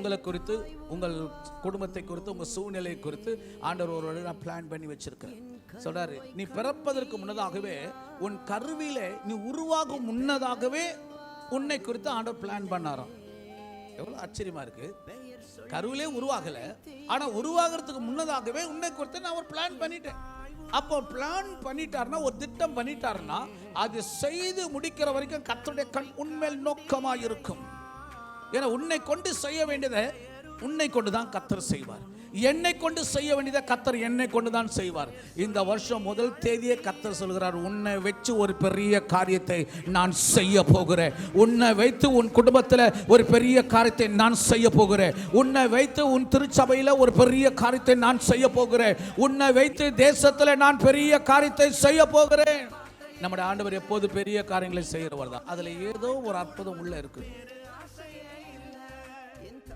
உங்களை குறித்து, உங்கள் குடும்பத்தை குறித்து, உங்கள் சூழ்நிலை குறித்து ஆண்டவர் ஒரு நான் பிளான் பண்ணி வச்சிருக்கேன் சொல்றாரு. நீ பிறப்பதற்கு முன்னதாகவே, உன் கருவிலே நீ உருவாகும் முன்னதாகவே உன்னை குறித்து ஆண்டவர் பிளான் பண்ணாராம். எவ்வளவு ஆச்சரியமா இருக்கு. கருவிலே உருவாகல, ஆனா உருவாகிறதுக்கு முன்னதாகவே உன்னை குறித்து நான் ஒரு பிளான் பண்ணிட்டேன். அப்போ பிளான் பண்ணிட்டாருன்னா, ஒரு திட்டம் பண்ணிட்டாருன்னா, அது செய்து முடிக்கிற வரைக்கும் கர்த்தருடைய கண் உன்மேல் நோக்கமா இருக்கும். ஏன்னா உன்னை கொண்டு செய்ய வேண்டியதை உன்னை கொண்டுதான் கர்த்தர் செய்வார். என்னை கொண்டு செய்ய வேண்டியதை கர்த்தர் என்னை கொண்டுதான் செய்வார். இந்த வருஷம் முதல் தேதியே கர்த்தர் சொல்கிறார், உன்னை வச்சு ஒரு பெரிய காரியத்தை நான் செய்ய போகிறேன். உன்னை வைத்து உன் குடும்பத்தில் ஒரு பெரிய காரியத்தை நான் செய்ய போகிறேன். உன்னை வைத்து உன் திருச்சபையில் ஒரு பெரிய காரியத்தை நான் செய்ய போகிறேன். உன்னை வைத்து தேசத்தில் நான் பெரிய காரியத்தை செய்ய போகிறேன். நம்முடைய ஆண்டவர் எப்போது பெரிய காரியங்களை செய்கிறவர் தான். அதுல ஏதோ ஒரு அற்புதம் உள்ள இருக்கு.